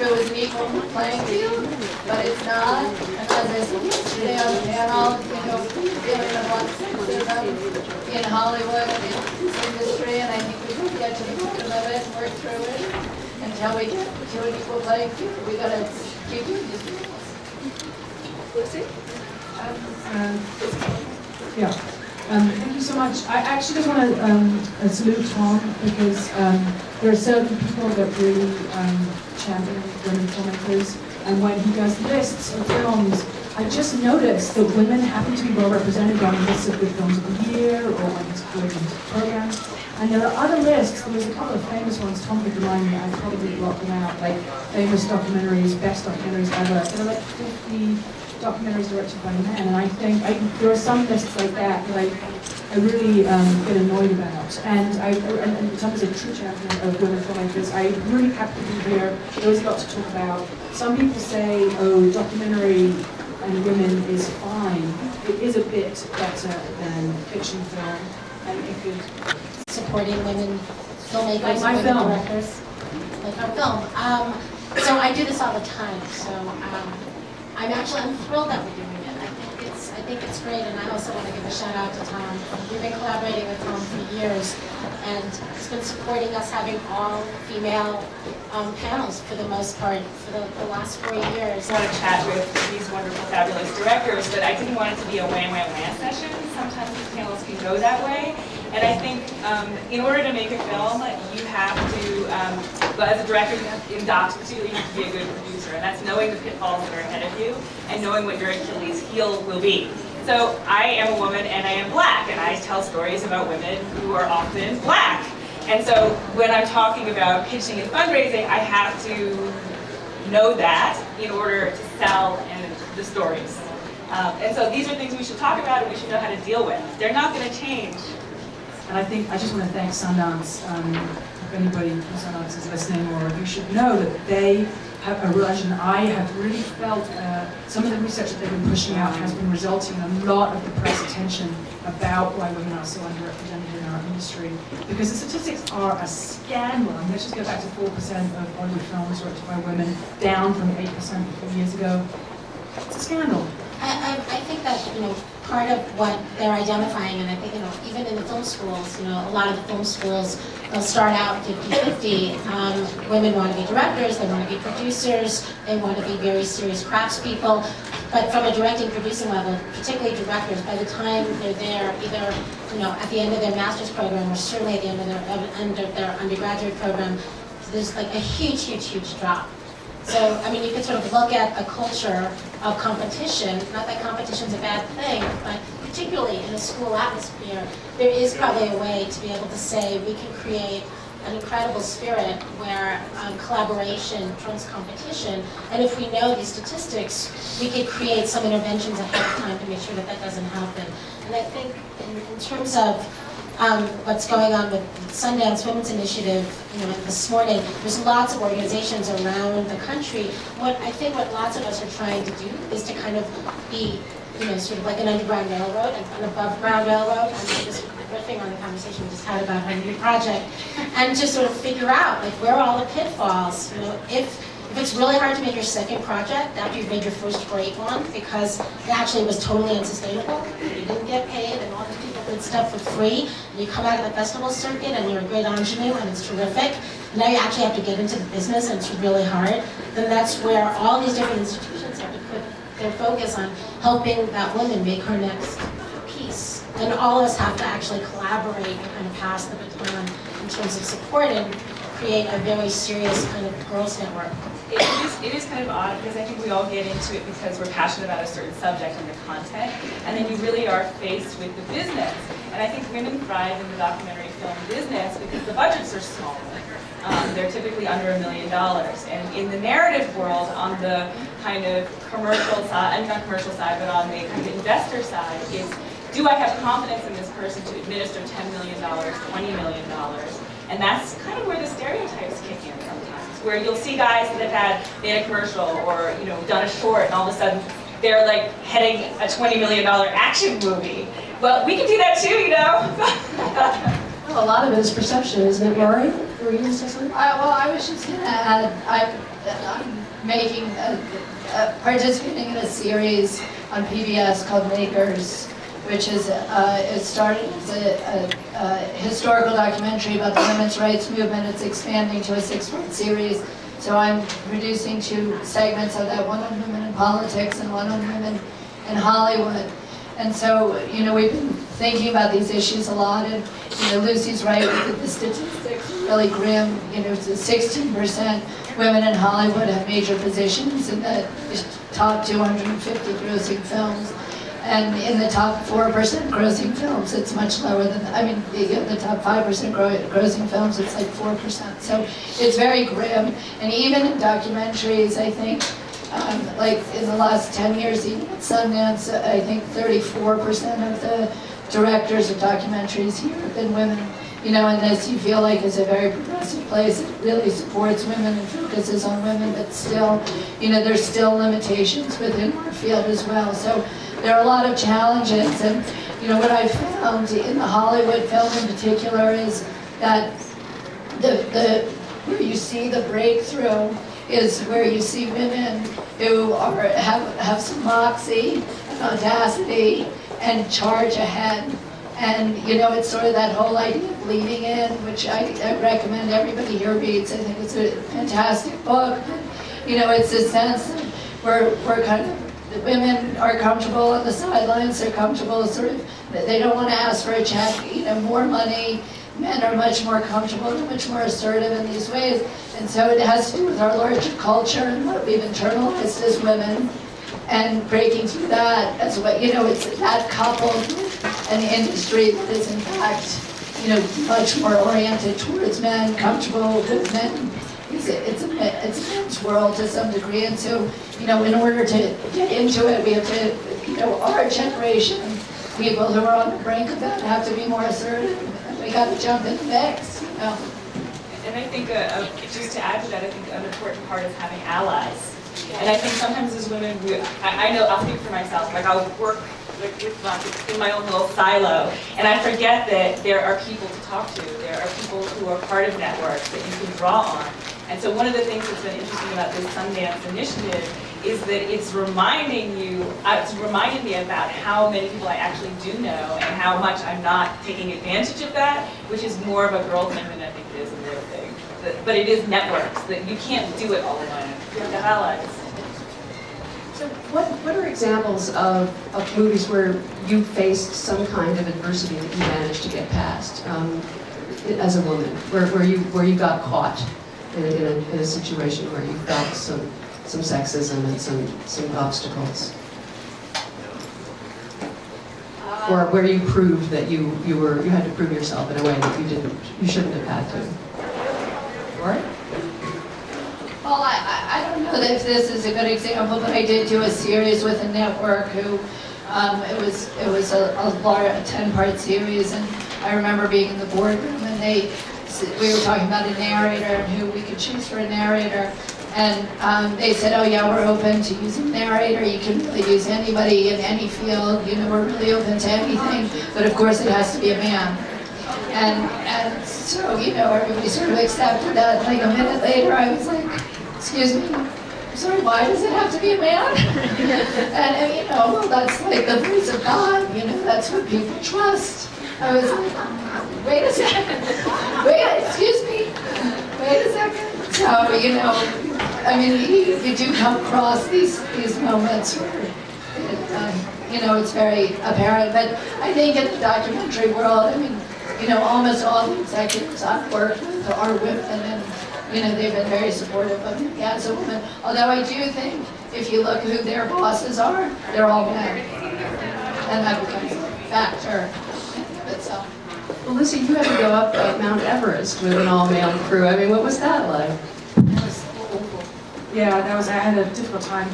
it was an equal playing field, but it's not. And as I said yesterday on the panel, dealing with one sexism in Hollywood and in this industry, and I think we can get to the bottom of it and work through it until we get to an equal playing field. We got to keep doing these things. Lucy? Thank you so much. I actually just want to salute Thom, because there are certain people that really champion women filmmakers, and when he does lists of films, I just noticed that women happen to be well represented on lists of good films of the year, or when he's creating programs. And there are other lists. There was a couple of famous ones. Thom could remind me. I probably blocked them out. Like famous documentaries, best documentaries ever. There are like 50 documentaries directed by men, and I think there are some lists like that that I really get annoyed about. And Thom is a true champion of women filmmakers. I'm really happy to be here. There was a lot to talk about. Some people say, oh, documentary and women is fine. It is a bit better than fiction film, and it could supporting women filmmakers, like my women film. directors, like our film. So I do this all the time. So I'm thrilled that we're doing it. I think it's great, and I also want to give a shout out to Thom. We've been collaborating with Thom for years, and he's been supporting us having all female panels for the most part for the last 4 years. I want to chat with these wonderful, fabulous directors, but I didn't want it to be a wham, wham, wham session. Sometimes these panels can go that way. And I think in order to make a film, you have to, as a director, in docs particularly, you have to be a good producer. And that's knowing the pitfalls that are ahead of you and knowing what your Achilles heel will be. So I am a woman and I am black, and I tell stories about women who are often black. And so when I'm talking about pitching and fundraising, I have to know that in order to sell the stories. And so these are things we should talk about and we should know how to deal with. They're not going to change. And I think I just want to thank Sundance. If anybody from Sundance is listening, or you should know that they have a relation. I have really felt some of the research that they've been pushing out has been resulting in a lot of the press attention about why women are so underrepresented in our industry. Because the statistics are a scandal. I mean, let's just go back to 4% of Hollywood films directed by women, down from 8% a few years ago. It's a scandal. I think that, part of what they're identifying, and I think, even in the film schools, a lot of the film schools, they'll start out 50-50. Women want to be directors, they want to be producers, they want to be very serious craftspeople. But from a directing, producing level, particularly directors, by the time they're there, either, at the end of their master's program, or certainly at the end of their undergraduate program, there's like a huge, huge, huge drop. So, you could sort of look at a culture of competition, not that competition's a bad thing, but particularly in a school atmosphere, there is probably a way to be able to say we can create an incredible spirit where collaboration trumps competition, and if we know these statistics, we could create some interventions ahead of time to make sure that that doesn't happen. And I think in terms of what's going on with Sundance Women's Initiative, this morning, there's lots of organizations around the country. I think what lots of us are trying to do is to kind of be, sort of like an underground railroad, an above ground railroad. I'm just riffing on the conversation we just had about our new project, and just sort of figure out where are all the pitfalls. If it's really hard to make your second project after you've made your first great one because it actually was totally unsustainable, you didn't get paid, and all these people did stuff for free, and you come out of the festival circuit and you're a great ingenue and it's terrific, now you actually have to get into the business and it's really hard, then that's where all these different institutions have to put their focus on helping that woman make her next piece. And all of us have to actually collaborate and kind of pass the baton in terms of support and create a very serious kind of girls' network. It is kind of odd because I think we all get into it because we're passionate about a certain subject and the content, and then you really are faced with the business. And I think women thrive in the documentary film business because the budgets are smaller. They're typically under $1 million. And in the narrative world, on the kind of commercial side, and not commercial side, but on the kind of investor side, is do I have confidence in this person to administer $10 million, $20 million? And that's kind of where the stereotypes kick in sometimes, where you'll see guys that have made a commercial or done a short, and all of a sudden they're like heading a $20 million action movie. Well, we can do that too, Well, a lot of it is perception, isn't it, Rory? Were you going to say something? Well, I was just going to add, participating in a series on PBS called Makers, which is it started as a historical documentary about the women's rights movement. It's expanding to a 6-part series. So I'm producing 2 segments of that, one on women in politics and one on women in Hollywood. And so, we've been thinking about these issues a lot, and, Lucy's right with the statistics are really grim. 16% women in Hollywood have major positions in the top 250 grossing films. And in the top 4% grossing films, it's much lower than, the top 5% grossing films, it's like 4%. So it's very grim. And even in documentaries, I think, like in the last 10 years, even at Sundance, I think 34% of the directors of documentaries here have been women. And this you feel like is a very progressive place. It really supports women and focuses on women, but still, there's still limitations within our field as well. So there are a lot of challenges, and what I found in the Hollywood film in particular is that where you see the breakthrough is where you see women who have some moxie and audacity and charge ahead. And it's sort of that whole idea of leading in, which I recommend everybody here reads. I think it's a fantastic book. It's a sense that we're kind of, the women are comfortable on the sidelines. They're comfortable, sort of, they don't want to ask for a check, more money. Men are much more comfortable and much more assertive in these ways. And so it has to do with our larger culture and what we've internalized as women, and breaking through that as well. It's that coupled with an industry that is in fact, much more oriented towards men, comfortable with men. It's a men's world to some degree. And so, in order to get into it, we have to, our generation, people who are on the brink of that, have to be more assertive. And we got to jump in the mix, And I think, just to add to that, I think an important part is having allies. And I think sometimes as women, I know, I'll speak for myself, like I'll work in my own little silo, and I forget that there are people to talk to. There are people who are part of networks that you can draw on. And so one of the things that's been interesting about this Sundance initiative is that it's reminding me about how many people I actually do know and how much I'm not taking advantage of that, which is more of a girl thing than I think it is a real thing. But it is networks, that you can't do it all alone. You have to have allies. So what are examples of movies where you faced some kind of adversity that you managed to get past as a woman, where you got caught in a situation where you felt some sexism and some obstacles, or where you proved that you had to prove yourself in a way that you shouldn't have had to? Rory? Well, I don't know if this is a good example, but I did do a series with a network who, it was a 10-part series, and I remember being in the boardroom, and we were talking about a narrator and who we could choose for a narrator, and they said, oh yeah, we're open to using narrator. You can really use anybody in any field. We're really open to anything, but of course it has to be a man. And so, everybody sort of accepted that. Like a minute later, I was like, excuse me, I'm sorry, why does it have to be a man? And well, that's like the voice of God, that's what people trust. I was like, wait a second, excuse me, wait a second. So, you do come across these moments where, it's very apparent. But I think in the documentary world, almost all the executives I've worked with are women, and they've been very supportive of me as a woman. Although I do think if you look who their bosses are, they're all men, and that becomes a factor in itself. Well, Lucy, you had to go up Mount Everest with an all-male crew. What was that like? That was awful. Yeah, I had a difficult time.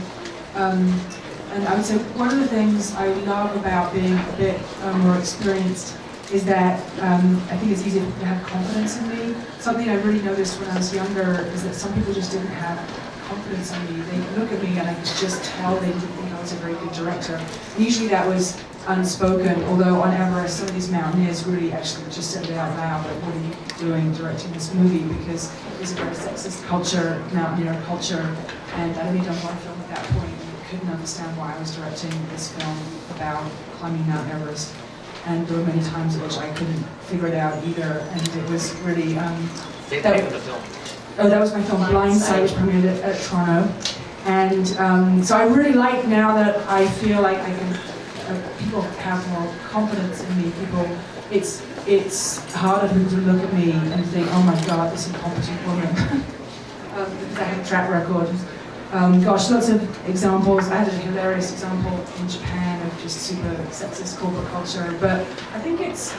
And I would say one of the things I love about being a bit more experienced is that I think it's easier to have confidence in me. Something I really noticed when I was younger is that some people just didn't have confidence in me. They look at me and I could just tell they didn't think I was a very good director. And usually that was unspoken, although on Everest some of these mountaineers really actually just said it out loud, like, what are you doing directing this movie, because it's a very sexist culture, mountaineer culture, and I'd only done one film at that point and couldn't understand why I was directing this film about climbing Mount Everest. And there were many times in which I couldn't figure it out either, and it was really... Say the name of the film. Oh, that was my film Blindside, which premiered at Toronto. And so I really like now that I feel like I can... people have more confidence in me. People, it's harder for them to look at me and think, oh my God, this incompetent woman. Because I have a track record. Gosh, lots of examples. I had a hilarious example in Japan of just super sexist corporate culture. But I think it's,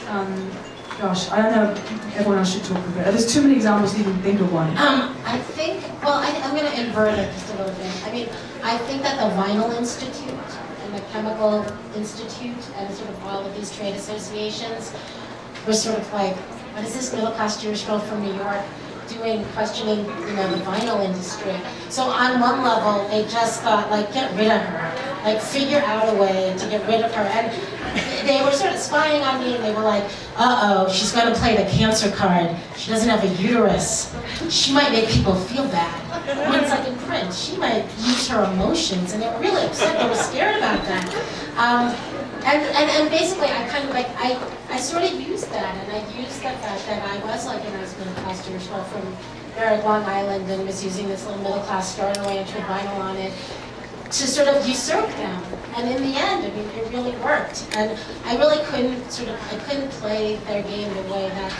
gosh, I don't know, everyone else should talk a bit. There's too many examples to even think of one. I think, well, I'm going to invert it just a little bit. I mean, I think that the Vinyl Institute and the Chemical Institute and sort of all of these trade associations were sort of like, what is this middle-class Jewish girl from New York doing, questioning, you know, the vinyl industry. So on one level, they just thought, like, get rid of her. Like, figure out a way to get rid of her. And they were sort of spying on me, and they were like, uh-oh, she's going to play the cancer card. She doesn't have a uterus. She might make people feel bad. When it's like in print, she might use her emotions, and they were really upset. They were scared about that. And basically, I kind of like, I sort of used that, and I used the fact that I was like a nice middle-class Jewish girl from there at Long Island, and was using this little middle-class Star Ranch with vinyl on it to sort of usurp them. And in the end, I mean, it really worked. And I really couldn't play their game the way that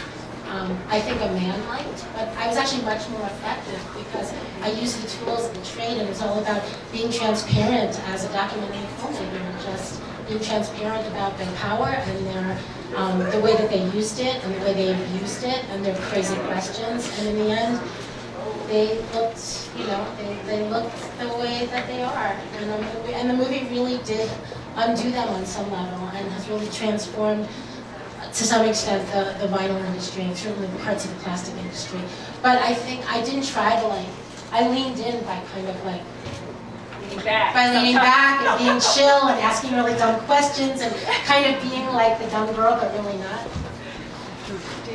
I think a man might, but I was actually much more effective because I used the tools of the trade, and it was all about being transparent as a documentary filmmaker, and just being transparent about their power and their the way that they used it and the way they abused it and their crazy questions. And in the end, they looked, you know, they looked the way that they are. And the movie really did undo them on some level and has really transformed, to some extent, the vinyl industry and certainly parts of the plastic industry. But I think I didn't try to, like, I leaned in by kind of like, leaning back and being chill and asking really dumb questions and kind of being like the dumb girl, but really not.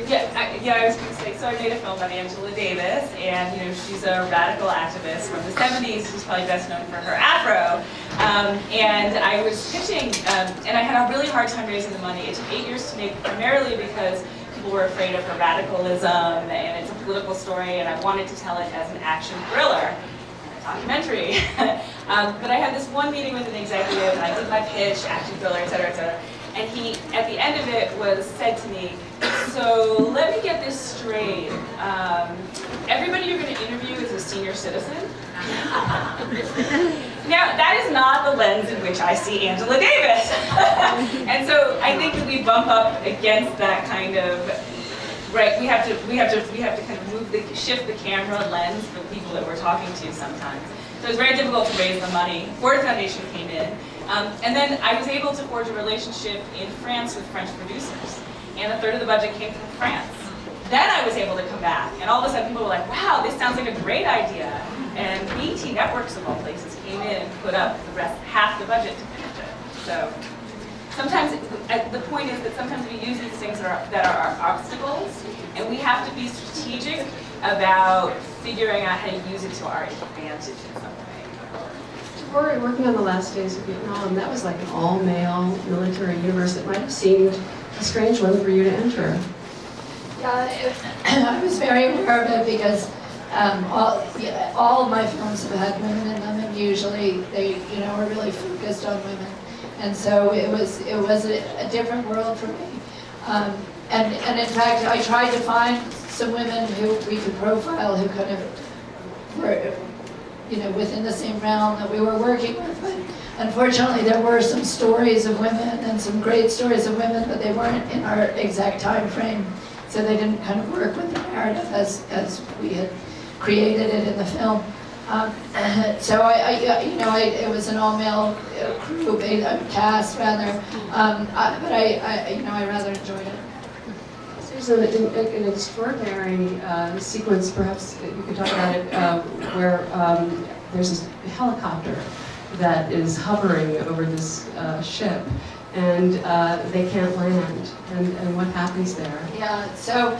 Yeah, I was going to say, so I made a film about Angela Davis, and you know, she's a radical activist from the 70s. She's probably best known for her afro. And I was pitching, and I had a really hard time raising the money. It took 8 years to make, primarily because people were afraid of her radicalism, and it's a political story, and I wanted to tell it as an action thriller, documentary. But I had this one meeting with an executive, and I did my pitch, action thriller, et cetera, and he, at the end of it, said to me, so let me get this straight. Everybody you're going to interview is a senior citizen? Now, that is not the lens in which I see Angela Davis. And so I think that we bump up against that kind of, right, we have to kind of shift the camera lens for the people that we're talking to sometimes. So it was very difficult to raise the money. Ford Foundation came in. And then I was able to forge a relationship in France with French producers. And a third of the budget came from France. Then I was able to come back, and all of a sudden people were like, wow, this sounds like a great idea. And BT Networks, of all places, came in and put up the rest, half the budget to finish it. So sometimes, the point is that sometimes we use these things that are our obstacles, and we have to be strategic about figuring out how to use it to our advantage in some way. Rory, working on the last days of Vietnam, that was like an all-male military universe that might have seemed a strange one for you to enter. Yeah, I was very aware of it because all of my films have had women in them, and usually they, you know, are really focused on women, and so it was a different world for me. And in fact, I tried to find some women who we could profile who kind of were, you know, within the same realm that we were working with. But unfortunately, there were some stories of women and some great stories of women, but they weren't in our exact time frame, so they didn't kind of work with the narrative as we had created it in the film. So it was an all-male crew, cast rather, but I rather enjoyed it. There's an extraordinary sequence, perhaps you could talk about it, where there's this helicopter that is hovering over this ship, and they can't land. And what happens there? Yeah, so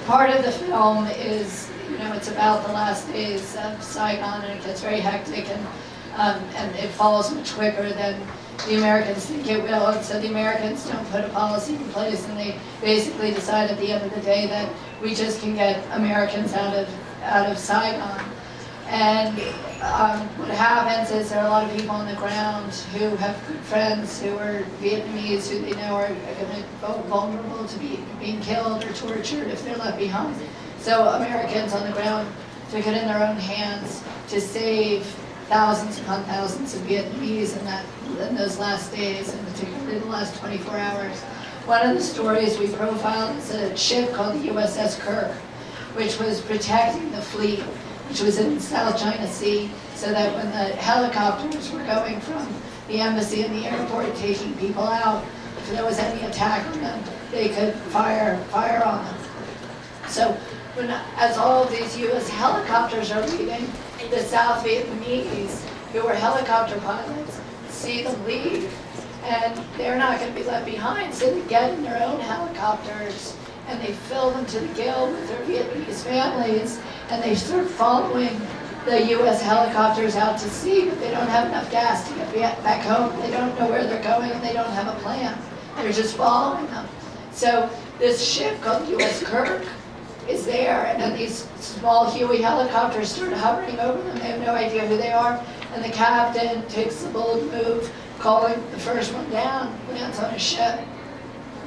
part of the film is, it's about the last days of Saigon, and it gets very hectic, and it falls much quicker than the Americans think it will, and so the Americans don't put a policy in place, and they basically decide at the end of the day that we just can get Americans out of Saigon. And what happens is there are a lot of people on the ground who have good friends who are Vietnamese, who they know are going to go vulnerable to being killed or tortured if they're left behind. So Americans on the ground took it in their own hands to save thousands upon thousands of Vietnamese in those last days, and particularly the last 24 hours. One of the stories we profiled is a ship called the USS Kirk, which was protecting the fleet, which was in South China Sea, so that when the helicopters were going from the embassy and the airport taking people out, if there was any attack on them, they could fire on them. So as all of these U.S. helicopters are leaving, the South Vietnamese, who were helicopter pilots, see them leave, and they're not going to be left behind, so they get in their own helicopters, and they fill them to the gill with their Vietnamese families, and they start following the U.S. helicopters out to sea, but they don't have enough gas to get back home. They don't know where they're going, and they don't have a plan. They're just following them. So this ship called U.S. Kirk is there, and then these small Huey helicopters start hovering over them. They have no idea who they are, and the captain takes the bold move, calling the first one down, lands on a ship.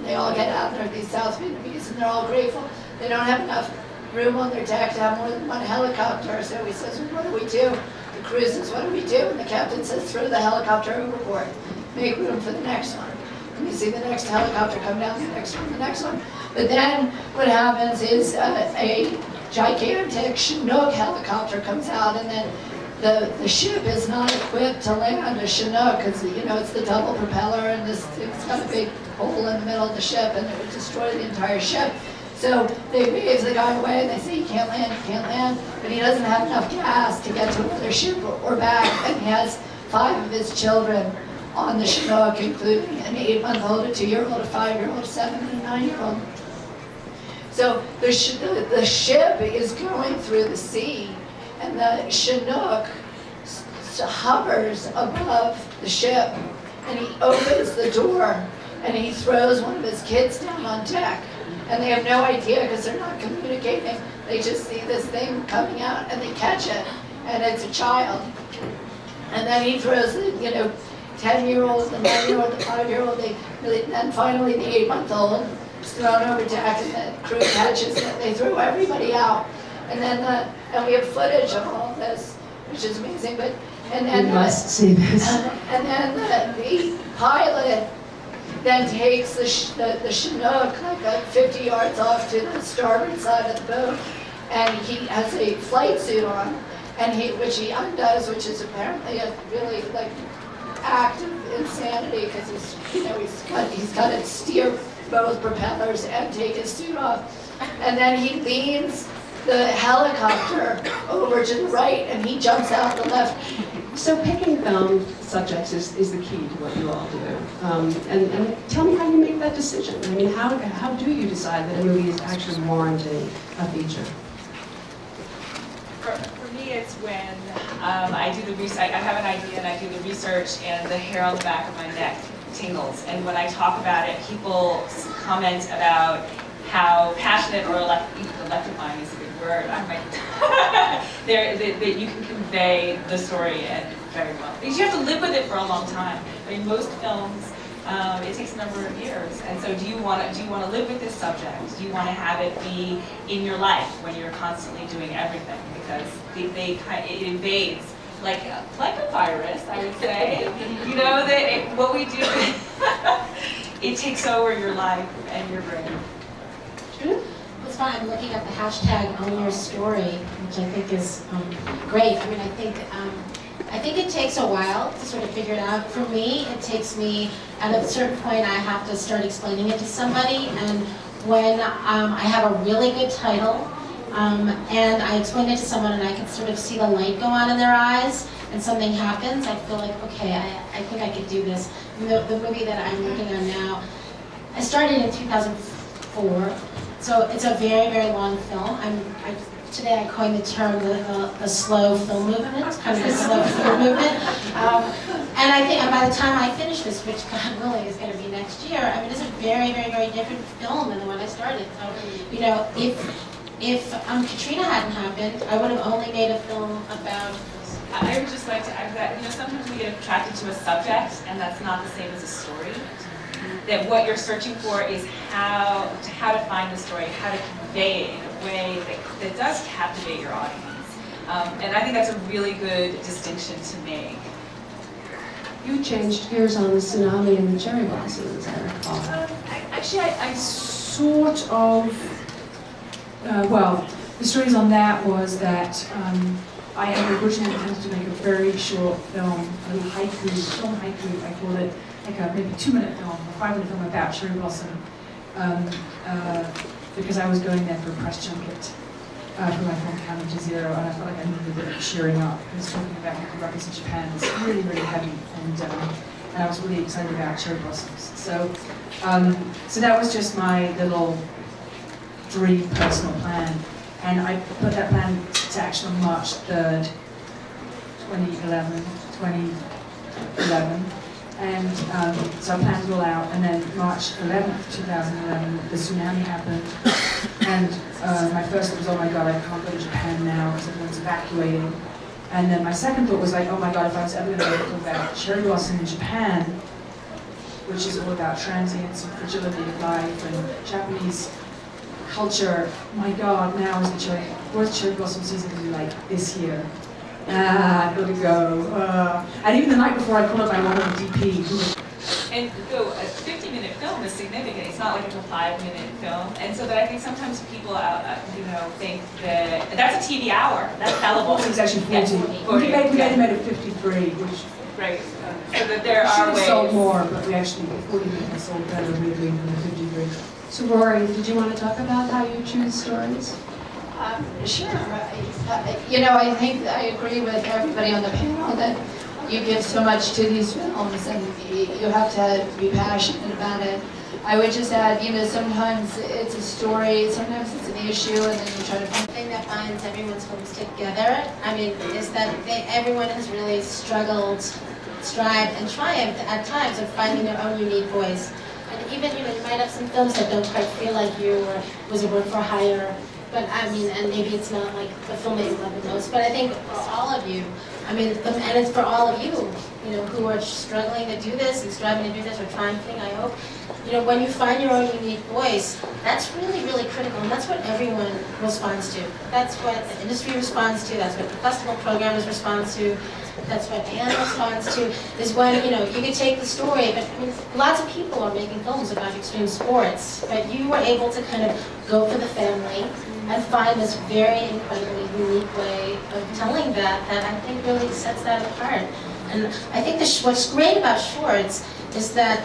They all get out there, these South Vietnamese, and they're all grateful. They don't have enough room on their deck to have more than one helicopter, so he says, well, what do we do? The crew says, what do we do? And the captain says, throw the helicopter overboard, make room for the next one. And you see the next helicopter come down, the next one, the next one. But then what happens is a gigantic Chinook helicopter comes out, and then the ship is not equipped to land a Chinook because it's the double propeller, and it's got a big hole in the middle of the ship, and it would destroy the entire ship. So they wave the guy away, and they say, you can't land, but he doesn't have enough gas to get to another ship or back, and he has 5 of his children on the Chinook, including an 8-month-old, a 2-year-old, a 5-year-old, a 7, and a 9-year-old. So the ship is going through the sea, and the Chinook hovers above the ship, and he opens the door, and he throws one of his kids down on deck. And they have no idea because they're not communicating. They just see this thing coming out, and they catch it, and it's a child. And then he throws the 10-year-old, the 9-year-old, the 5-year-old, and finally the 8-month-old is thrown over deck, and the crew catches it. They throw everybody out, and then and we have footage of all this, which is amazing. But you must see this. And then the pilot then takes the Chinook like 50 yards off to the starboard side of the boat, and he has a flight suit on, and which he undoes, which is apparently a really act of insanity because he's got to steer both propellers and take his suit off, and then he leans the helicopter over to the right, and he jumps out the left. So picking subjects is the key to what you all do. And tell me how you make that decision. I mean, how do you decide that a movie is actually warranting a feature? For me, it's when I do the research. I have an idea and I do the research, and the hair on the back of my neck tingles. And when I talk about it, people comment about how passionate or electrifying is a good word. That you can convey the story very well. Because you have to live with it for a long time. I mean, most films, it takes a number of years. And so do you want to live with this subject? Do you want to have it be in your life when you're constantly doing everything? Because it invades, like a virus, I would say. What we do, it takes over your life and your brain. True. It's fun. I'm looking at the hashtag on your story, which I think is great. I mean, I think it takes a while to sort of figure it out. For me, it takes me, at a certain point, I have to start explaining it to somebody. And when I have a really good title, and I explain it to someone and I can sort of see the light go on in their eyes, and something happens, I feel like, okay, I think I could do this. And the movie that I'm working on now, I started in 2004, so it's a very, very long film. Today I coined the term the slow film movement, kind of the slow film movement. And I think by the time I finish this, which God willing is going to be next year, I mean, it's a very, very, very different film than the one I started. So, you know, if Katrina hadn't happened, I would have only made a film about. I would just like to add that, you know, sometimes we get attracted to a subject, and that's not the same as a story. That what you're searching for is how to find the story, how to convey it in a way that does captivate your audience. And I think that's a really good distinction to make. You changed gears on the tsunami and the cherry blossoms, I recall. Actually, I sort of, well, the stories on that was that I had originally intended to make a very short film, a little film haiku, I called it, like a maybe 2-minute film, a 5-minute film about cherry blossom, because I was going there for a press junket for my film Count to Zero, and I felt like I needed a bit of cheering up. I was talking about making records in Japan. It's really, really heavy, and I was really excited about cherry blossoms. So, so that was just my little dream personal plan, and I put that plan to action on March 3rd, 2011. And so I planned it all out, and then March 11th, 2011, the tsunami happened, and my first thought was, oh my god, I can't go to Japan now because everyone's evacuating. And then my second thought was like, oh my god, if I was ever going to talk about cherry blossom in Japan, which is all about transience and fragility of life and Japanese culture, my god, now is what's cherry blossom season going to be like this year? I've got to go. And even the night before, I called up my one DP. And so a 50-minute film is significant. It's not like it's a 5-minute film. And so that I think sometimes people, think that that's a TV hour. That's sellable. It's actually 40. Yes, 40. We made it 53, which... Right. So that there are should have ways. sold more, but we actually, 40 minutes sold better, weirdly, than the 53. So Rory, did you want to talk about how you choose stories? Sure. I think I agree with everybody on the panel that you give so much to these films and you have to be passionate about it. I would just add, sometimes it's a story, sometimes it's an issue, and then you try to find The thing that binds everyone's films together, is that everyone has really struggled, strived, and triumphed at times of finding their own unique voice. And even, you might have some films that don't quite feel like you, or was a work for hire. But and maybe it's not like the film that you love the most, but I think for all of you, and it's for all of you, who are struggling to do this and striving to do this or triumphing, I hope, when you find your own unique voice, that's really, really critical, and that's what everyone responds to. That's what the industry responds to, that's what the festival programmers respond to, that's what Anne responds to, is when, you could take the story, but lots of people are making films about extreme sports, but you were able to kind of go for the family and find this very incredibly unique way of telling that I think really sets that apart. And I think what's great about shorts is that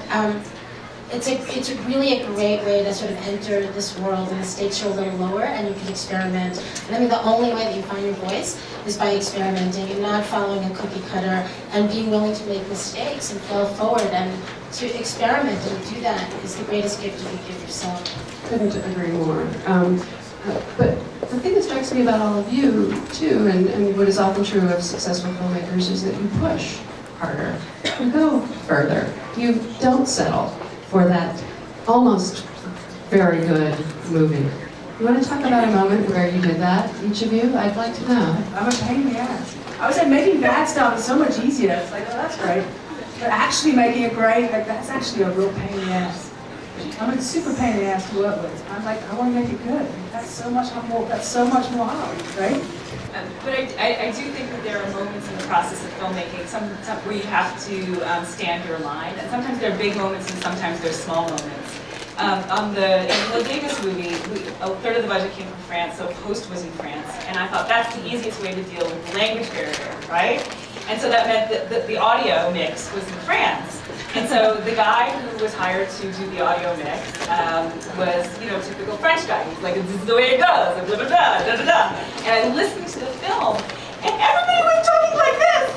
it's really a great way to sort of enter this world, and the stakes are a little lower and you can experiment. And the only way that you find your voice is by experimenting and not following a cookie cutter and being willing to make mistakes and fail forward, and to experiment and do that is the greatest gift you can give yourself. Couldn't agree more. But the thing that strikes me about all of you, too, and what is often true of successful filmmakers, is that you push harder. You go further. You don't settle for that almost very good movie. You want to talk about a moment where you did that, each of you? I'd like to know. I'm a pain in the ass. I would say making bad stuff is so much easier. It's like, oh, that's great. But actually making it great, that's actually a real pain in the ass. I'm a super pain in the ass to work with. I'm like, I want to make it good. That's so much more hard, right? But I do think that there are moments in the process of filmmaking where you have to stand your line, and sometimes they're big moments and sometimes they're small moments. In the Davis movie, a third of the budget came from France, so Post was in France, and I thought that's the easiest way to deal with the language barrier, right? And so that meant that the audio mix was in France. And so the guy who was hired to do the audio mix was, typical French guy. He's like, this is the way it goes, and blah, blah, blah, da, da, da. And I listened to the film, and everybody was talking like this.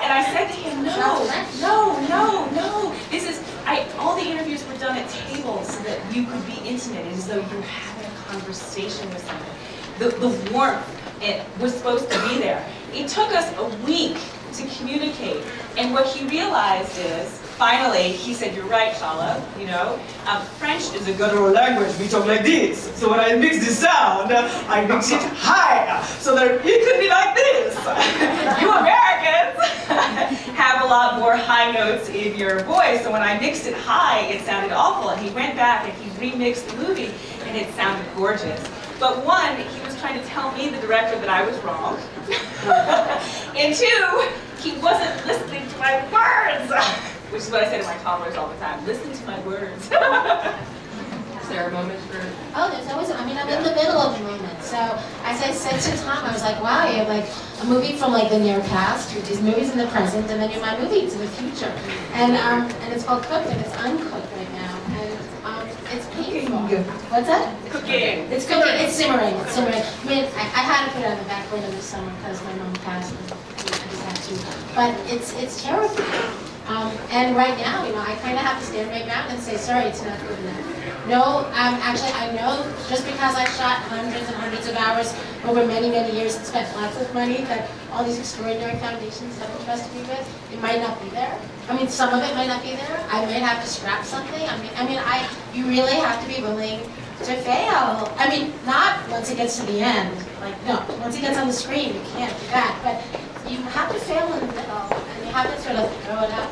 And I said to him, no. All the interviews were done at tables so that you could be intimate, as though you're having a conversation with someone. The warmth was supposed to be there. It took us a week to communicate. And what he realized is, finally, he said, you're right, Shola, French is a guttural language. We talk like this. So when I mix the sound, I mix it high, so that it could be like this. You Americans have a lot more high notes in your voice. So when I mixed it high, it sounded awful. And he went back and he remixed the movie, and it sounded gorgeous. But one, he was trying to tell me, the director, that I was wrong. And two, he wasn't listening to my words. Which is what I say to my toddlers all the time. Listen to my words. Is there a moment for... Oh, there's always, I'm in the middle of the moment. So as I said to Tom, I was like, wow, you have like a movie from like the near past, these movies in the present, and then you have my movie to the future. And it's called Cooked, and it's uncooked right now. And it's painful. What's that? Cooking. It's cooking. It's simmering. It's simmering. I mean, I had to put it on the back burner this summer because my mom passed, and I just had to. But it's terrifying. And right now, I kind of have to stand my ground and say, sorry, it's not good enough. No, actually, I know just because I shot hundreds and hundreds of hours over many, many years and spent lots of money that all these extraordinary foundations have entrusted me with, it might not be there. I mean, some of it might not be there. I might have to scrap something. You really have to be willing to fail. I mean, not once it gets to the end. No, once it gets on the screen, you can't do that. But you have to fail in the middle, and you have to sort of throw it out.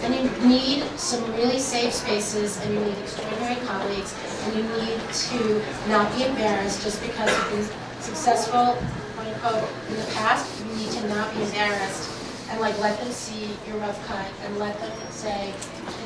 And you need some really safe spaces, and you need extraordinary colleagues, and you need to not be embarrassed just because you've been successful, quote unquote, in the past. You need to not be embarrassed, and let them see your rough cut, and let them say,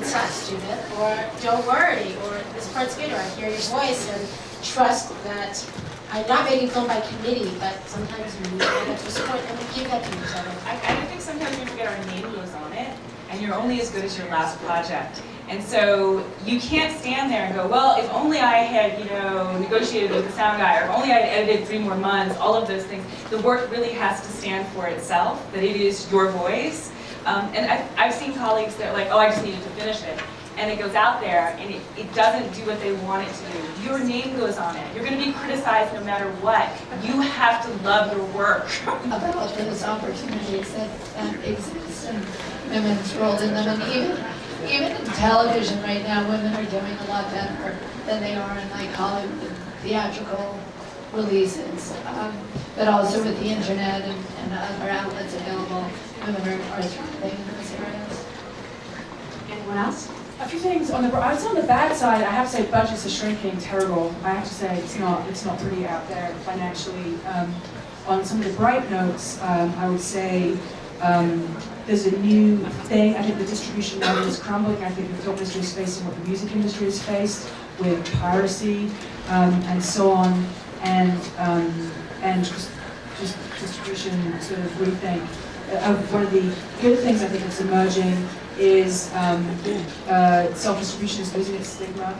it sucks, Judith, or don't worry, or this part's good, or I hear your voice, and trust that I'm not making film by committee, but sometimes we need that extra support, and we give that to each other. I think sometimes we forget our name goes on it, and you're only as good as your last project. And so you can't stand there and go, well, if only I had, negotiated with the sound guy, or if only I had edited 3 more months, all of those things. The work really has to stand for itself, that it is your voice. And I've seen colleagues that are like, oh, I just needed to finish it. And it goes out there, and it doesn't do what they want it to do. Your name goes on it. You're going to be criticized no matter what. You have to love your work. About those opportunities that exist in women's roles in them, and even in television right now, women are doing a lot better than they are in Hollywood theatrical releases. But also with the internet and other outlets available, women are thriving in those areas. Anyone else? A few things on the. I was on the bad side. I have to say, budgets are shrinking. Terrible. I have to say, it's not pretty out there financially. On some of the bright notes, I would say there's a new thing. I think the distribution model is crumbling. I think the film industry is facing what the music industry has faced with piracy and so on, and just distribution sort of rethink. One of the good things I think that's emerging is self-distribution is losing its stigma.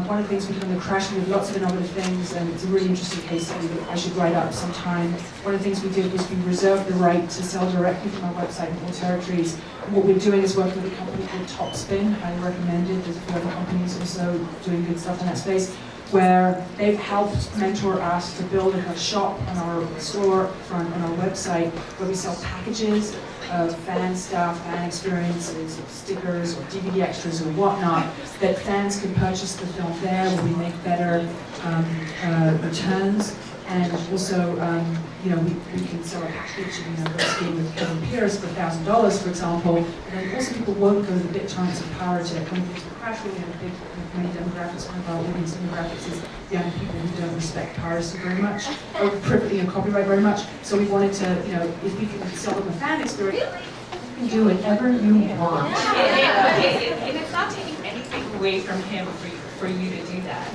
One of the things we do in the crash, we did lots of innovative things, and it's a really interesting case study that I should write up sometime. One of the things we did was we reserved the right to sell directly from our website in all territories. And what we're doing is working with a company called Thompson, highly recommended. There's a few other companies also doing good stuff in that space, where they've helped mentor us to build a shop on our storefront on our website where we sell packages of fan stuff, fan experiences, or stickers, or DVD extras, or whatnot, that fans can purchase the film there where we make better returns. And also, we can sell a package, we're scheme with Kevin Pierce for $1,000, for example. And then also people won't go to the BitTorrents and pirate it. Coming into the crash, we have many demographics. One of our audience demographics is young people who don't respect piracy very much, or privacy and copyright very much. So we wanted to, if we can sell them a fan experience, you can do whatever you want. And it's not taking anything away from him for you to do that.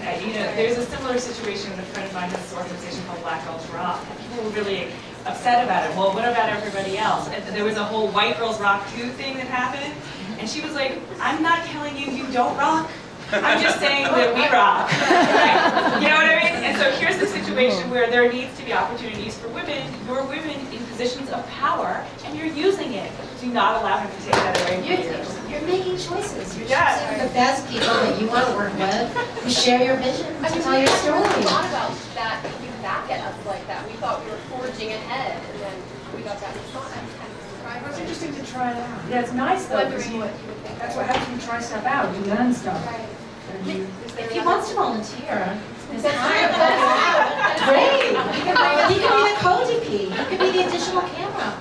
There's a similar situation with a friend of mine who has an organization called Black Girls Rock. And people were really upset about it. Well, what about everybody else? And there was a whole White Girls Rock 2 thing that happened. And she was like, I'm not telling you don't rock. I'm just saying that we rock. Right? You know what I mean? And so here's the situation where there needs to be opportunities for women. You're women in positions of power, and you're using it. Do not allow him to take that away from you. You're making choices. You're Yes. choosing the best people that you want to work with, who share your vision, I to mean, tell we your never story. really thought about that looking back at us like that. We thought we were forging ahead, and then we got that response. I was kind of surprised. It's interesting to try it out. Yeah, it's nice though, because Wondering what you would think. that's what happens when you try stuff out. You learn stuff. Right. And you, If he wants to volunteer, That's great. He can be the co-DP. He could be the additional camera.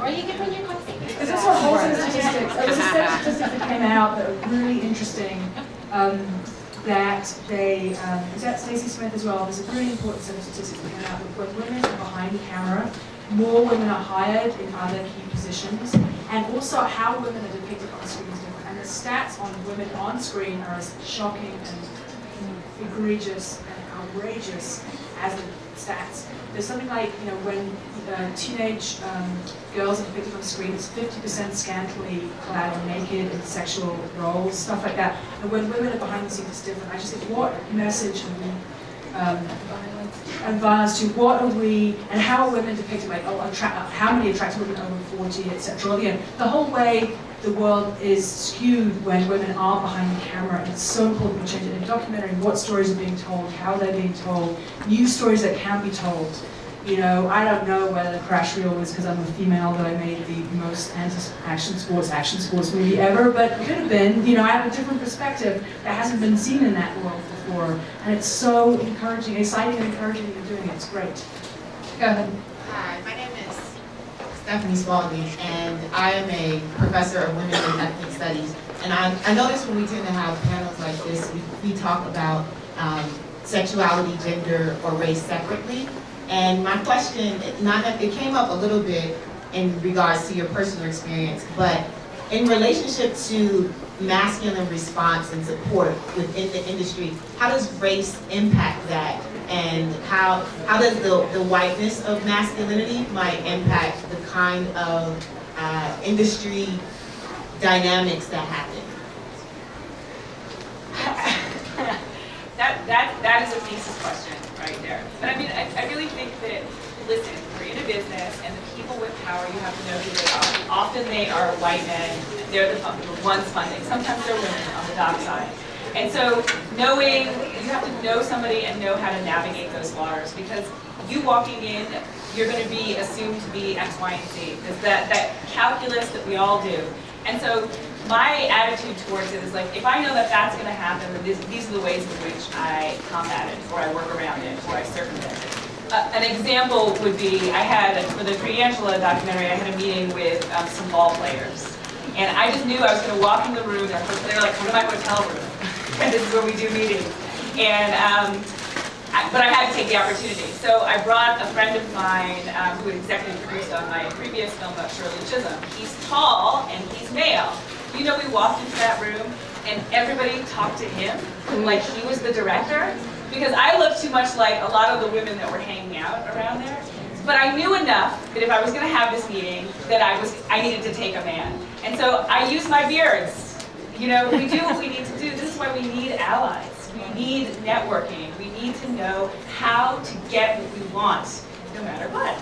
Or you can bring your coffee. There's also a whole set of statistics. There was a set of statistics that came out that are really interesting. That they, is that Stacey Smith as well? There's a really important set of statistics that came out that when women are behind camera, more women are hired in other key positions, and also how women are depicted on screen is different. And the stats on women on screen are as shocking and egregious and outrageous as the stats. There's something like, when teenage girls are depicted on screen, it's 50% scantily clad or naked in sexual roles, stuff like that. And when women are behind the scenes, it's different. I just think, what message are we, and violence to, what are we, and how are women depicted, like, how many attractive women over 40, etc. The whole way the world is skewed when women are behind the camera, and it's so important to change it in documentary, what stories are being told, how they're being told, new stories that can be told. I don't know whether the crash reel was because I'm a female that I made the most action sports movie ever, but it could have been. I have a different perspective that hasn't been seen in that world before, and it's so encouraging, exciting and encouraging that you're doing it. It's great. Go ahead. Hi, my name is Stephanie Spalding, and I am a professor of women and ethnic studies. And I notice when we tend to have panels like this, we talk about sexuality, gender, or race separately. And my question, it came up a little bit in regards to your personal experience, but in relationship to masculine response and support within the industry, how does race impact that? And how does the whiteness of masculinity might impact the kind of industry dynamics that happen? That is a thesis question right there. But I mean, I really think that, listen, we're in a business, and the people with power, you have to know who they are. Often they are white men. They're the ones funding. Sometimes they're women on the doc side. And so you have to know somebody and know how to navigate those waters, because you walking in, you're going to be assumed to be X, Y, and Z. There's that calculus that we all do. And so my attitude towards it is like, if I know that that's going to happen, then these are the ways in which I combat it, or I work around it, or I circumvent it. An example would be, for the Angela documentary, I had a meeting with some ball players. And I just knew I was going to walk in the room, they're like, come to my hotel room. And this is where we do meetings. And, but I had to take the opportunity. So I brought a friend of mine who had executive produced on my previous film about Shirley Chisholm. He's tall and he's male. We walked into that room and everybody talked to him like he was the director, because I looked too much like a lot of the women that were hanging out around there. But I knew enough that if I was going to have this meeting, that I needed to take a man. And so I used my beards. We do what we need to do. This is why we need allies. We need networking. We need to know how to get what we want, no matter what.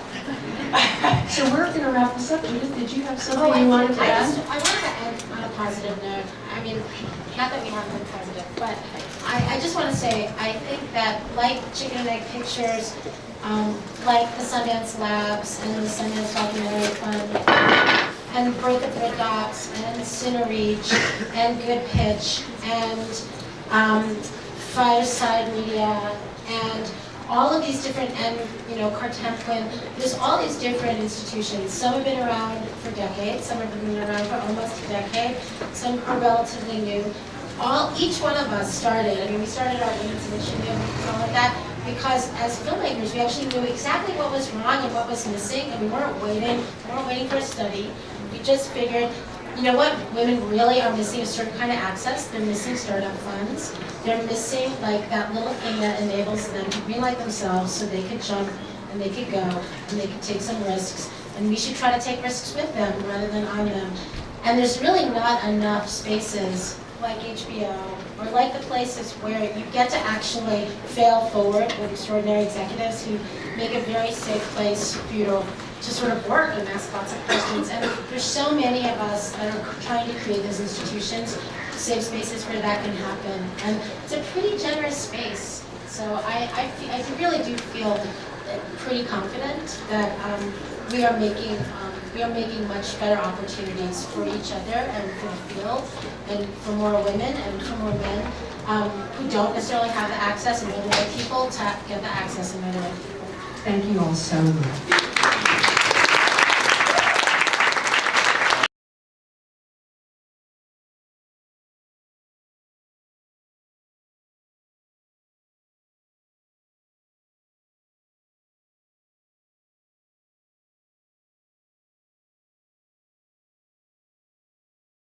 So we're going to wrap this up. Judith, did you have something you wanted to add? I wanted to end on a positive note. I mean, not that we haven't been positive, but I just want to say, I think that like Chicken and Egg Pictures, like the Sundance Labs and the Sundance Documentary Fund, and Birth of Red Docs, and Cinereach, and Good Pitch, and Fireside Media, and all of these different, and Cartemplin, there's all these different institutions. Some have been around for decades, some have been around for almost a decade, some are relatively new. Each one of us started, we started our women's initiative and all like that, because as filmmakers, we actually knew exactly what was wrong and what was missing, and we weren't waiting for a study. We just figured, women really are missing a certain kind of access. They're missing startup funds. They're missing that little thing that enables them to be like themselves, so they could jump and they could go and they could take some risks. And we should try to take risks with them rather than on them. And there's really not enough spaces like HBO, or like the places where you get to actually fail forward with extraordinary executives who make a very safe place for you to to sort of work and ask lots of questions. And there's so many of us that are trying to create those institutions, safe spaces where that can happen. And it's a pretty generous space. So I really do feel pretty confident that we are making much better opportunities for each other and for the field and for more women and for more men who don't necessarily have the access and other white people to get the access and other white people. Thank you all so much.